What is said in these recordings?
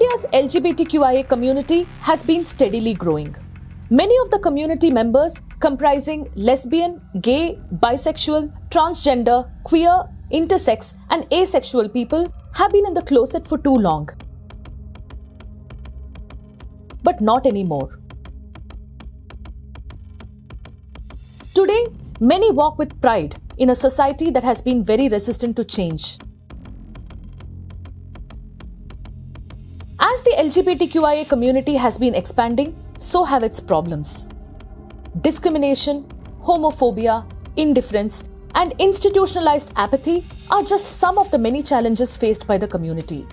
India's LGBTQIA community has been steadily growing. Many of the community members comprising lesbian, gay, bisexual, transgender, queer, intersex and asexual people have been in the closet for too long. But not anymore. Today, many walk with pride in a society that has been very resistant to change. As the LGBTQIA community has been expanding, so have its problems. Discrimination, homophobia, indifference, and institutionalized apathy are just some of the many challenges faced by the community.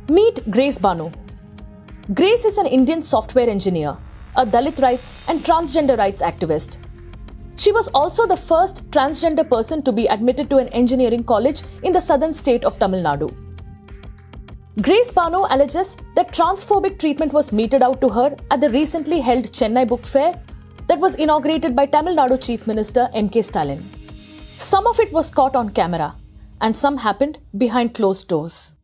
Meet Grace Banu. Grace is an Indian software engineer, a Dalit rights and transgender rights activist. She was also the first transgender person to be admitted to an engineering college in the southern state of Tamil Nadu. Grace Banu alleges that transphobic treatment was meted out to her at the recently held Chennai book fair that was inaugurated by Tamil Nadu Chief Minister M.K. Stalin. Some of it was caught on camera, and some happened behind closed doors.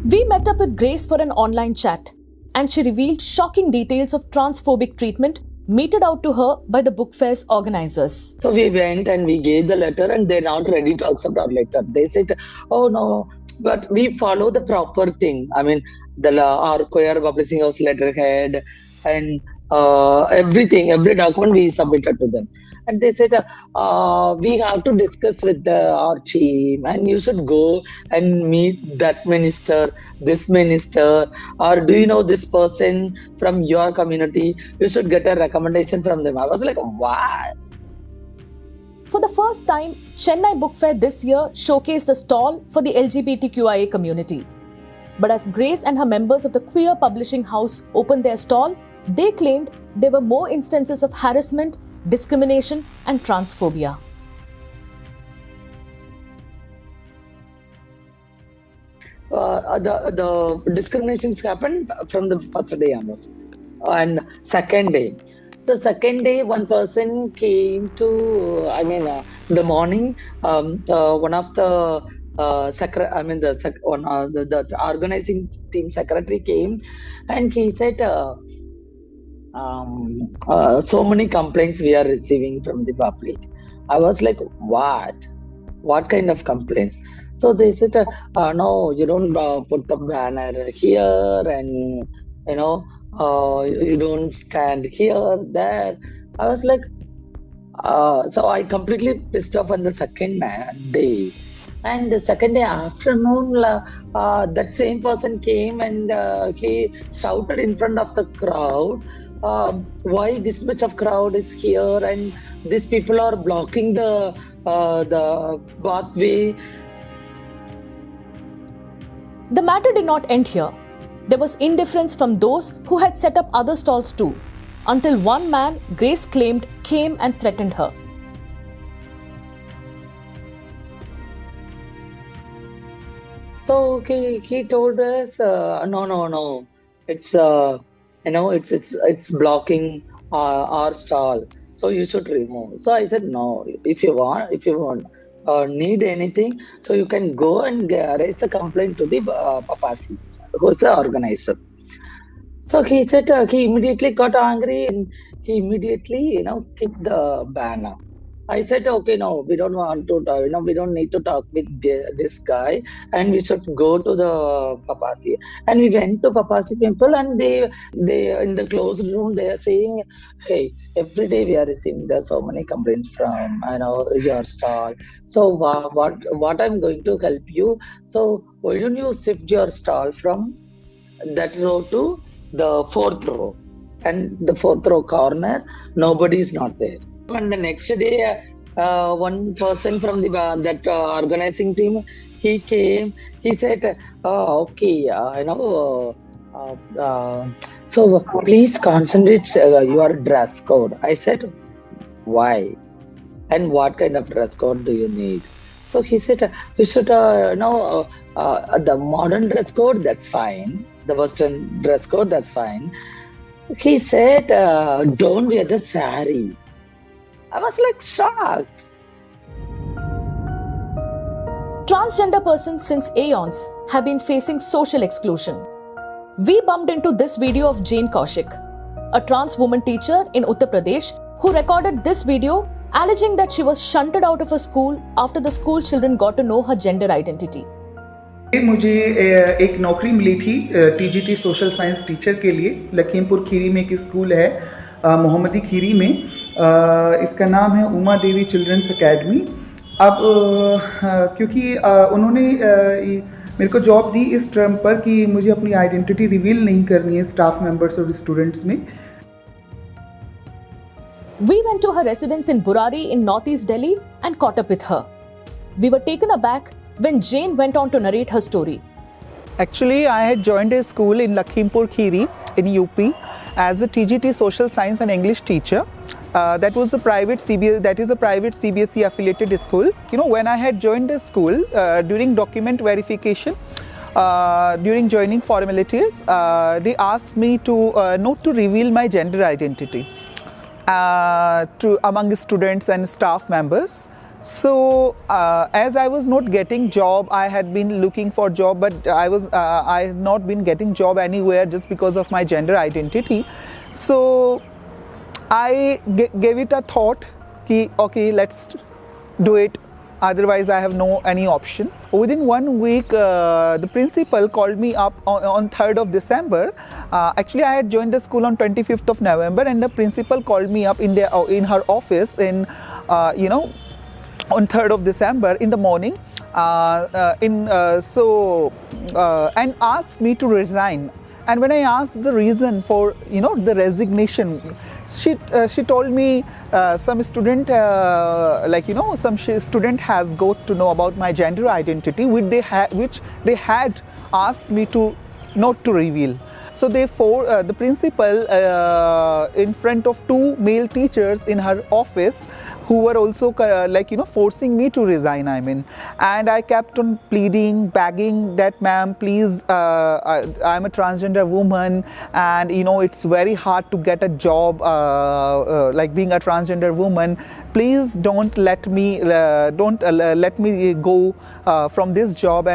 We met up with Grace for an online chat, and she revealed shocking details of transphobic treatment meted out to her by the book fair's organizers. So we went and we gave the letter, and they're not ready to accept our letter. They said, "Oh no, but we follow the proper thing." I mean, our queer publishing house letterhead and everything, every document we submitted to them. And they said, we have to discuss with our team, and you should go and meet that minister, this minister, or do you know this person from your community? You should get a recommendation from them. I was like, what? For the first time, Chennai Book Fair this year showcased a stall for the LGBTQIA community. But as Grace and her members of the queer publishing house opened their stall, they claimed there were more instances of harassment, discrimination and transphobia. The discriminations happened from the first day almost, and second day. So second day, one person came to, the morning, one of the the organizing team secretary came, and he said, so many complaints we are receiving from the public. I was like, what kind of complaints? So they said, no, you don't put the banner here, and you don't stand here, there. I was like, so I completely pissed off on the second day. And the second day afternoon, that same person came and he shouted in front of the crowd, why this much of crowd is here and these people are blocking the pathway. The matter did not end here. There was indifference from those who had set up other stalls too, until one man, Grace claimed, came and threatened her. So he told us, no, it's it's blocking our stall, so you should remove. So I said, no, if you want need anything, so you can go and raise the complaint to the Papasi, who's the organizer. So he said, he immediately got angry and he immediately kicked the banner. I said, okay, no, we don't want to, we don't need to talk with this guy, and we should go to the Papasi. And we went to Papasi temple, and they in the closed room, they are saying, hey, every day we are receiving so many complaints from your stall. So what I'm going to help you. So why don't you shift your stall from that row to the fourth row, and the fourth row corner, nobody is not there. And the next day, one person from that organizing team, he came. He said, "Okay, so please concentrate your dress code." I said, "Why? And what kind of dress code do you need?" So he said, we should the modern dress code, that's fine. The Western dress code, that's fine. He said, don't wear the sari. I was like shocked. Transgender persons since aeons have been facing social exclusion. We bumped into this video of Jane Kaushik, a trans woman teacher in Uttar Pradesh who recorded this video alleging that she was shunted out of her school after the school children got to know her gender identity. मुझे एक नौकरी मिली थी TGT social science teacher के लिए लखीमपुर खीरी में एक school है मोहम्मदी खीरी में इसका नाम है उमा देवी चिल्ड्रंस एकेडमी। अब क्योंकि उन्होंने मेरे को जॉब दी इस टर्म पर कि मुझे अपनी आइडेंटिटी रिवील नहीं करनी है स्टाफ मेंबर्स और स्टूडेंट्स में। We went to her residence in Burari in northeast Delhi and caught up with her. We were taken aback when Jane went on to narrate her story. Actually, I had joined a school in Lakhimpur Kheri in UP as a TGT Social Science and English teacher. That was a private CBSE affiliated school. You know, when I had joined the school during document verification, during joining formalities, they asked me to not to reveal my gender identity to among students and staff members. So as I was not getting job, I had been looking for job, but I had not been getting job anywhere just because of my gender identity. So I gave it a thought कि okay, let's do it, otherwise I have no any option. Within 1 week, the principal called me up on 3rd of December. Actually, I had joined the school on 25th of November, and the principal called me up in her office in on 3rd of December in the morning, and asked me to resign. And when I asked the reason for the resignation, she told me some student student has got to know about my gender identity, which they had asked me to not to reveal. So therefore, the principal in front of 2 male teachers in her office who were also forcing me to resign, and I kept on pleading, begging that ma'am, please, I'm a transgender woman, and it's very hard to get a job like being a transgender woman. Please don't let me go from this job,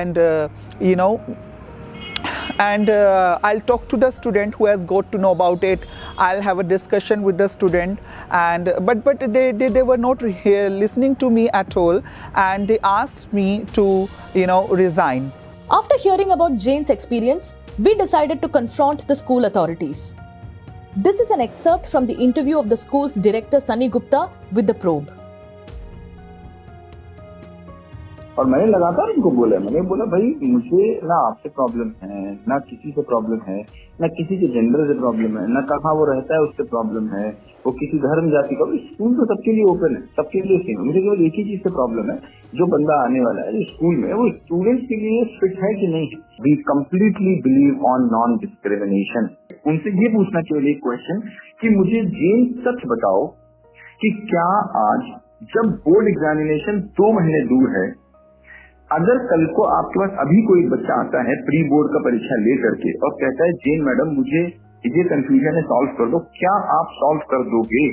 and I'll talk to the student who has got to know about it. I'll have a discussion with the student, and but they were not listening to me at all, and they asked me to resign. After hearing about Jane's experience, we decided to confront the school authorities. This is an excerpt from the interview of the school's director Sunny Gupta with The Probe. और मैंने लगातार उनको बोला, भाई मुझे ना आपसे problem है, ना किसी से प्रॉब्लम है, ना किसी के जेंडर से प्रॉब्लम है, ना कहाँ वो रहता है उससे प्रॉब्लम है, वो किसी धर्म जाति का। स्कूल तो सबके लिए ओपन है, सबके लिए सेम है। मुझे केवल एक ही चीज से प्रॉब्लम है, जो बंदा आने वाला है स्कूल में वो स्टूडेंट्स के लिए फिट है कि नहीं। We completely believe on non discrimination. उनसे ये पूछना केवल एक क्वेश्चन कि मुझे जेन सच बताओ कि क्या आज जब बोर्ड एग्जामिनेशन 2 महीने दूर है, अगर कल को आपके पास अभी कोई बच्चा आता है प्री बोर्ड का परीक्षा ले करके और कहता है जेन मैडम मुझे ये कंफ्यूजन है सॉल्व कर दो, क्या आप सॉल्व कर दोगे?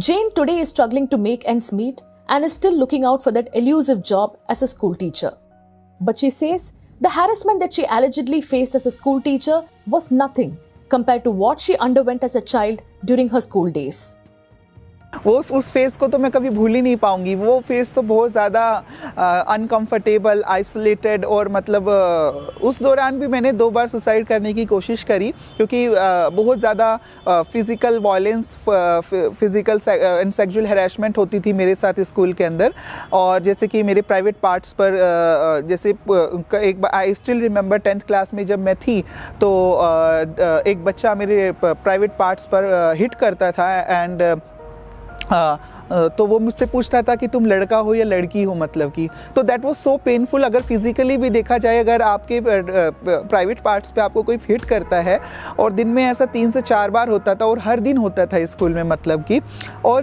Jane today is struggling to make ends meet and is still looking out for that elusive job as a school teacher. But she says the harassment that she allegedly faced as a school teacher was nothing compared to what she underwent as a child during her school days. उस face को तो मैं कभी भूल ही नहीं पाऊंगी। वो face तो बहुत ज़्यादा अनकंफर्टेबल, आइसोलेटेड, और मतलब उस दौरान भी मैंने 2 बार सुसाइड करने की कोशिश करी, क्योंकि बहुत ज़्यादा physical violence, physical and sexual harassment होती थी मेरे साथ स्कूल के अंदर। और जैसे कि मेरे प्राइवेट पार्ट्स पर जैसे एक I still remember 10th class में जब मैं थी तो एक बच्चा मेरे प्राइवेट पार्ट्स पर हिट करता था, एंड तो वो मुझसे पूछता था कि तुम लड़का हो या लड़की हो, मतलब कि, तो दैट वाज सो पेनफुल। अगर फिजिकली भी देखा जाए, अगर आपके प्राइवेट पार्ट्स पे आपको कोई फिट करता है, और दिन में ऐसा 3 से 4 बार होता था, और हर दिन होता था स्कूल में, मतलब कि, और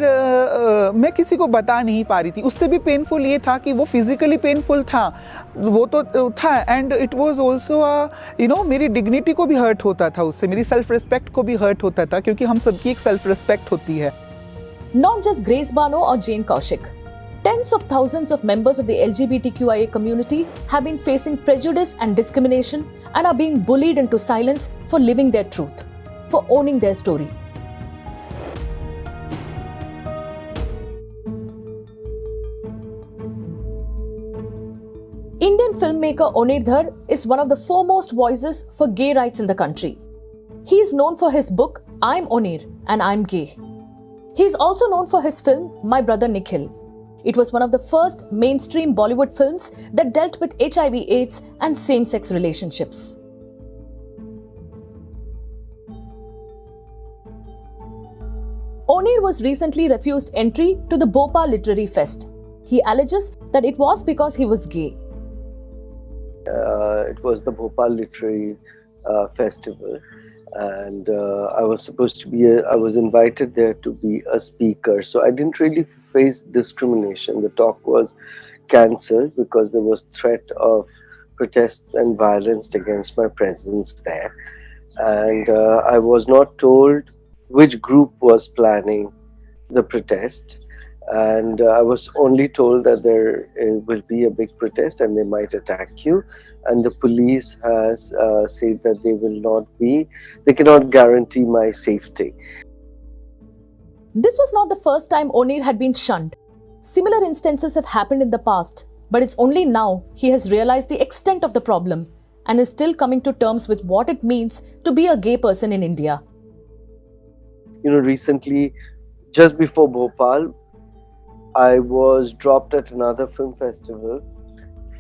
मैं किसी को बता नहीं पा रही थी। उससे भी पेनफुल ये था कि वो फिजिकली पेनफुल था, वो तो था, एंड इट वाज ऑल्सो मेरी डिग्निटी को भी हर्ट होता था उससे, मेरी सेल्फ रिस्पेक्ट को भी हर्ट होता था, क्योंकि हम सबकी एक सेल्फ रिस्पेक्ट होती है। Not just Grace Bano or Jane Kaushik. Tens of thousands of members of the LGBTQIA community have been facing prejudice and discrimination and are being bullied into silence for living their truth, for owning their story. Indian filmmaker Onirs is one of the foremost voices for gay rights in the country. He is known for his book I'm Onir and I'm Gay. He is also known for his film My Brother Nikhil. It was one of the first mainstream Bollywood films that dealt with HIV/AIDS and same-sex relationships. Onir was recently refused entry to the Bhopal Literary Fest. He alleges that it was because he was gay. It was the Bhopal Literary Festival, and I was supposed to be I was invited there to be a speaker, so I didn't really face discrimination. The talk was cancelled because there was threat of protests and violence against my presence there, and I was not told which group was planning the protest, and I was only told that there will be a big protest and they might attack you, and the police has said that they cannot guarantee my safety. This was not the first time Onir had been shunned. Similar instances have happened in the past, but it's only now he has realized the extent of the problem and is still coming to terms with what it means to be a gay person in India. Recently, just before Bhopal, I was dropped at another film festival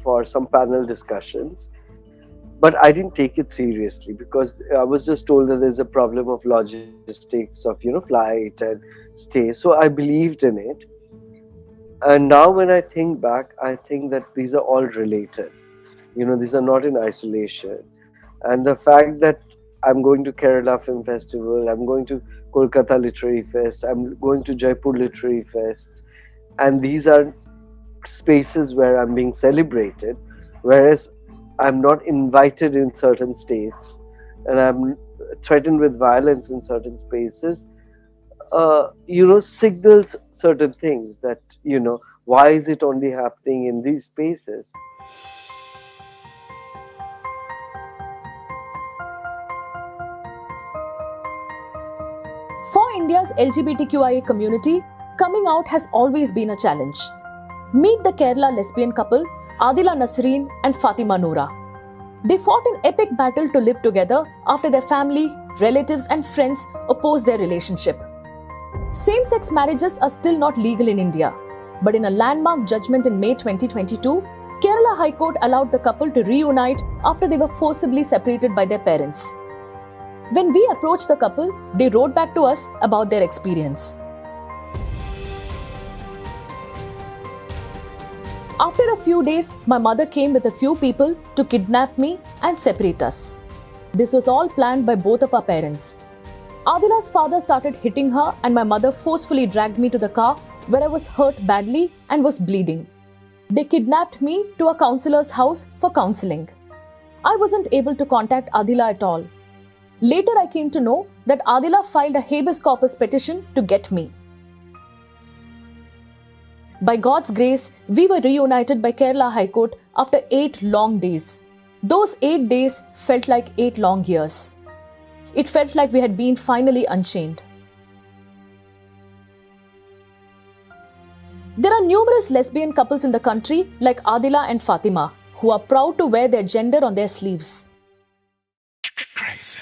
for some panel discussions, but I didn't take it seriously because I was just told that there's a problem of logistics of flight and stay, so I believed in it. And now when I think back, I think that these are all related. These are not in isolation. And the fact that I'm going to Kerala Film Festival, I'm going to Kolkata Literary Fest, I'm going to Jaipur Literary Fest, and these are spaces where I'm being celebrated, whereas I'm not invited in certain states and I'm threatened with violence in certain spaces, signals certain things that, why is it only happening in these spaces? For India's LGBTQIA community, coming out has always been a challenge. Meet the Kerala lesbian couple Adila Nasreen and Fatima Noora. They fought an epic battle to live together after their family, relatives and friends opposed their relationship. Same-sex marriages are still not legal in India, but in a landmark judgment in May 2022, Kerala High Court allowed the couple to reunite after they were forcibly separated by their parents. When we approached the couple, they wrote back to us about their experience. After a few days, my mother came with a few people to kidnap me and separate us. This was all planned by both of our parents. Adila's father started hitting her and my mother forcefully dragged me to the car where I was hurt badly and was bleeding. They kidnapped me to a counselor's house for counseling. I wasn't able to contact Adila at all. Later I came to know that Adila filed a habeas corpus petition to get me. By God's grace, we were reunited by Kerala High Court after 8 long days. Those 8 days felt like 8 long years. It felt like we had been finally unchained. There are numerous lesbian couples in the country like Adila and Fatima who are proud to wear their gender on their sleeves. Crazy.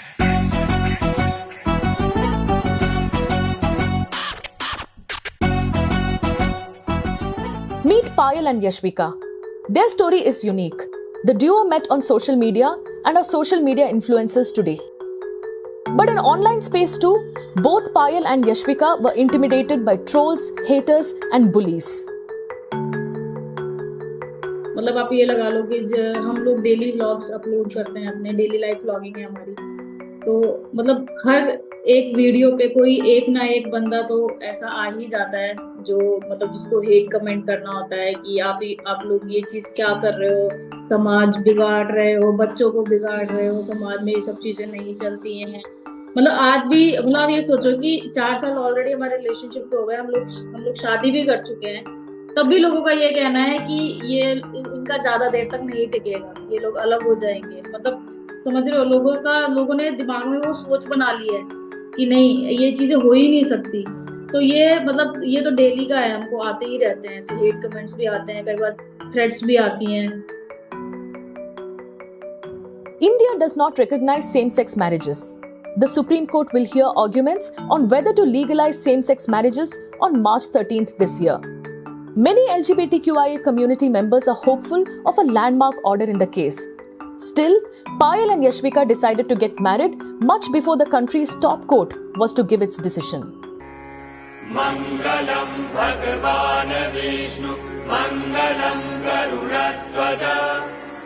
Meet Payal and Yashvika. Their story is unique. The duo met on social media and are social media influencers today. But in online space too, both Payal and Yashvika were intimidated by trolls, haters and bullies. मतलब आप ये लगा लो कि हम लोग daily vlogs upload करते हैं, अपने डेली लाइफ व्लॉगिंग है हमारी, तो मतलब हर एक वीडियो पे कोई एक ना एक बंदा तो ऐसा आ ही जाता है जो मतलब जिसको हेट कमेंट करना होता है कि आप लोग ये चीज क्या कर रहे हो, समाज बिगाड़ रहे हो, बच्चों को बिगाड़ रहे हो, समाज में ये सब चीजें नहीं चलती हैं। मतलब आज भी मतलब आप ये सोचो कि 4 साल ऑलरेडी हमारे रिलेशनशिप हो गए, हम लोग शादी भी कर चुके हैं, तब भी लोगों का ये कहना है कि ये इनका ज्यादा देर तक नहीं टिकेगा, ये लोग अलग हो जाएंगे। मतलब समझ रहे हो, लोगों ने दिमाग में वो सोच बना ली है कि नहीं ये चीजें हो ही नहीं सकती। तो ये मतलब ये तो डेली का है, हमको आते ही रहते हैं ऐसे हेट कमेंट्स भी आते हैं, कई बार थ्रेट्स भी आती हैं। India does not recognize same-sex marriages. The Supreme Court will hear arguments on whether to legalize same-sex marriages on March 13th this year. Many LGBTQIA community members are hopeful of a landmark order in the case. Still, Payal and Yashvika decided to get married much before the country's top court was to give its decision. Mangalam Bhagavan Vishnu, Mangalam Garudatvada,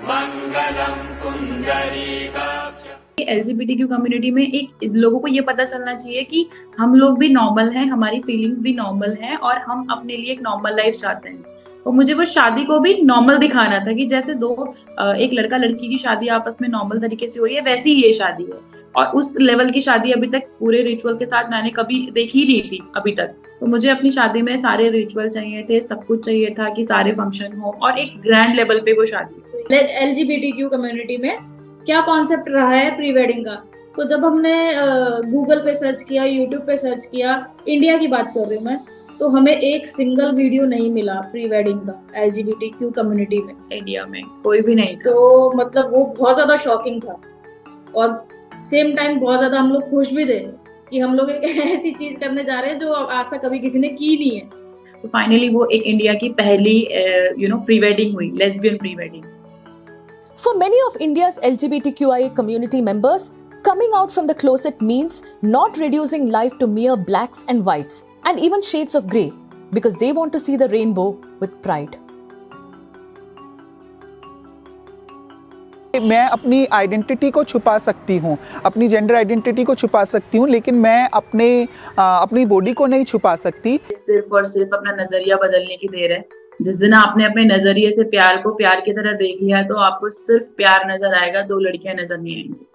Mangalam Pundarikaksha. LGBTQ community में एक लोगों को ये पता चलना चाहिए कि हम लोग भी नॉर्मल हैं, हमारी फीलिंग्स भी नॉर्मल हैं और हम अपने लिए एक नॉर्मल लाइफ चाहते हैं। और मुझे वो शादी को भी नॉर्मल दिखाना था कि जैसे एक लड़का लड़की की शादी आपस में नॉर्मल तरीके से हो रही है, वैसी ही ये शादी है। और उस लेवल की शादी अभी तक पूरे रिचुअल के साथ मैंने कभी देखी ही नहीं थी अभी तक। तो मुझे अपनी शादी में सारे रिचुअल चाहिए थे, सब कुछ चाहिए था कि सारे फंक्शन हो और एक ग्रैंड लेवल पे वो शादी। LGBTQ कम्युनिटी में क्या कॉन्सेप्ट रहा है प्री वेडिंग का, तो जब हमने गूगल पे सर्च किया, यूट्यूब पे सर्च किया, इंडिया की बात कर रही हूँ मैं, तो हमें एक सिंगल वीडियो नहीं मिला प्री वेडिंग का LGBTQ कम्युनिटी में, इंडिया में कोई भी नहीं। तो मतलब वो बहुत ज्यादा शॉकिंग था और सेम टाइम बहुत ज्यादा हम लोग खुश भी थे कि हम लोग एक ऐसी चीज करने जा रहे हैं जो आज तक कभी किसी ने की नहीं है। तो फाइनली वो एक इंडिया की पहली प्री वेडिंग हुई, lesbian pre wedding. For many of India's LGBTQIA community members, coming out from the closet means not reducing life to mere blacks and whites and even shades of grey, because they want to see the rainbow with pride. मैं अपनी identity को छुपा सकती हूँ, अपनी gender identity को छुपा सकती हूँ, लेकिन मैं अपनी बॉडी को नहीं छुपा सकती। सिर्फ और सिर्फ अपना नजरिया बदलने की देर है। जिस दिन आपने अपने नजरिए से प्यार को प्यार की तरह देख लिया तो आपको सिर्फ प्यार नजर आएगा, 2 लड़कियां नजर नहीं आएंगी।